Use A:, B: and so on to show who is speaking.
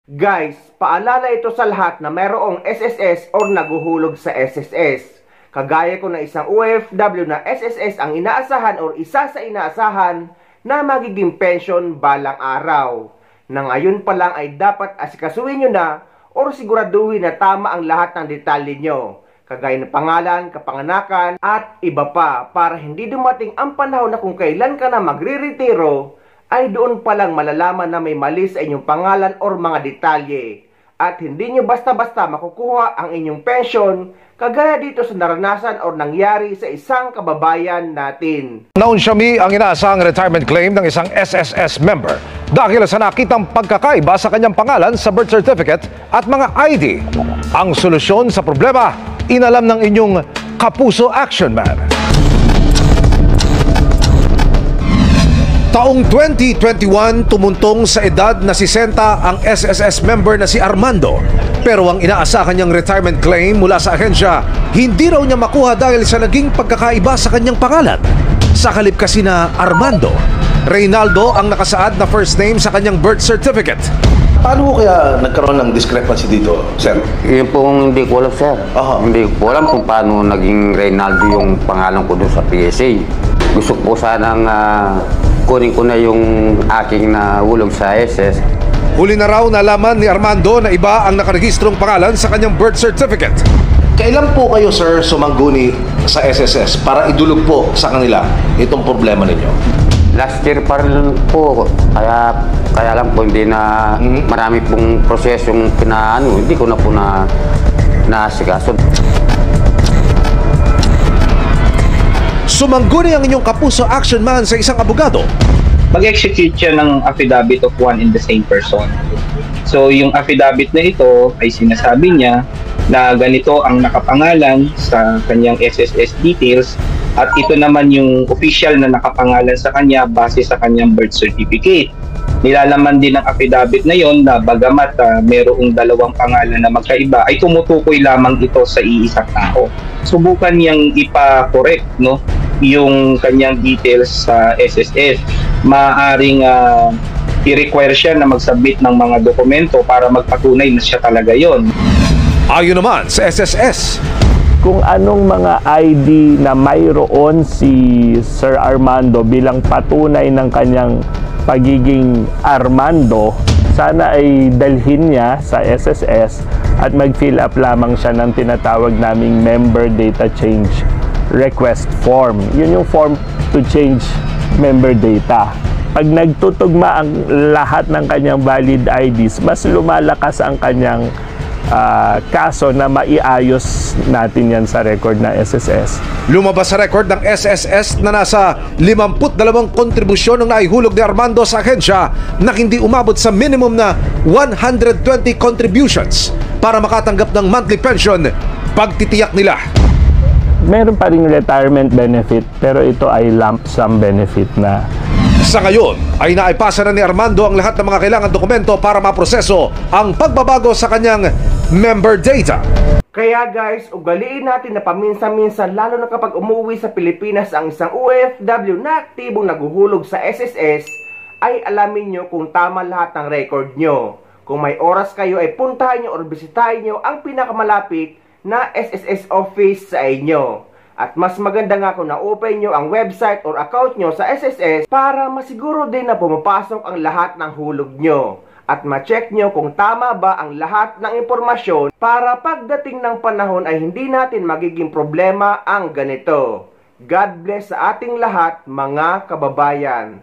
A: Guys, paalala ito sa lahat na mayroong SSS or naguhulog sa SSS. Kagaya ko na isang OFW na SSS ang inaasahan or isa sa inaasahan na magiging pension balang araw. Na ngayon pa lang ay dapat asikasuhin nyo na or siguraduhin na tama ang lahat ng detalye nyo. Kagaya ng pangalan, kapanganakan at iba pa para hindi dumating ang panahon na kung kailan ka na magre-retiro ay doon palang malalaman na may mali sa inyong pangalan or mga detalye. At hindi nyo basta-basta makukuha ang inyong pension kagaya dito sa naranasan or nangyari sa isang kababayan natin.
B: Naunsyami ang inaasahang retirement claim ng isang SSS member dahil sa nakitang pagkakaiba sa kanyang pangalan sa birth certificate at mga ID. Ang solusyon sa problema, inalam ng inyong Kapuso Action Man. Taong 2021, tumuntong sa edad na 60 ang SSS member na si Armando. Pero ang inaasahan niyang retirement claim mula sa ahensya, hindi raw niya makuha dahil sa naging pagkakaiba sa kanyang pangalan. Sa halip kasi na Armando, Reynaldo ang nakasaad na first name sa kanyang birth certificate.
C: Paano kaya nagkaroon ng discrepancy dito, sir?
D: Yun pong hindi ko alam, sir. Hindi ko alam kung paano naging Reynaldo yung pangalan ko doon sa PSA. Gusto ko sanang kunin ko na yung aking nahulog sa SS.
B: Huli na raw nalaman ni Armando na iba ang nakaregistrong pangalan sa kanyang birth certificate.
C: Kailan po kayo, sir, sumangguni sa SSS para idulog po sa kanila itong problema ninyo?
D: Last year pa rin po. Kaya lang po hindi na marami pong prosesong hindi ko na po naasikaso.
B: Sumangguni ang inyong Kapuso Action Man sa isang abogado.
E: Mag-execute siya ng affidavit of one and the same person. So yung affidavit na ito ay sinasabi niya na ganito ang nakapangalan sa kanyang SSS details at ito naman yung official na nakapangalan sa kanya base sa kanyang birth certificate. Nilalaman din ng affidavit na yon na bagamat mayroong dalawang pangalan na magkaiba ay tumutukoy lamang ito sa iisang tao. Subukan niyang ipa-correct yung kanyang details sa SSS. Maaring i-require siya na mag-submit ng mga dokumento para magpatunay na siya talaga yon.
B: Ayon naman sa SSS,
F: kung anong mga ID na mayroon si Sir Armando bilang patunay ng kanyang pagiging Armando, sana ay dalhin niya sa SSS at mag-fill up lamang siya ng tinatawag naming member data change request form. Yun yung form to change member data. Pag nagtutugma ang lahat ng kanyang valid IDs, mas lumalakas ang kanyang kaso na maiayos natin yan sa record na SSS.
B: Lumabas sa record ng SSS na nasa 52 kontribusyon ang naihulog ni Armando sa ahensya na hindi umabot sa minimum na 120 contributions para makatanggap ng monthly pension. Pagtitiyak nila,
F: meron pa ring retirement benefit pero ito ay lump sum benefit na.
B: Sa ngayon ay naipasa na ni Armando ang lahat ng mga kailangan dokumento para maproseso ang pagbabago sa kanyang member data.
A: Kaya guys, ugaliin natin na paminsan-minsan lalo na kapag umuwi sa Pilipinas ang isang OFW na aktibong naguhulog sa SSS ay alamin nyo kung tama lahat ng record nyo. Kung may oras kayo ay puntahan nyo or bisitahin nyo ang pinakamalapit na SSS office sa inyo. At mas maganda nga kung na-open nyo ang website or account nyo sa SSS para masiguro din na pumapasok ang lahat ng hulog nyo. At ma-check nyo kung tama ba ang lahat ng impormasyon para pagdating ng panahon ay hindi natin magiging problema ang ganito. God bless sa ating lahat mga kababayan.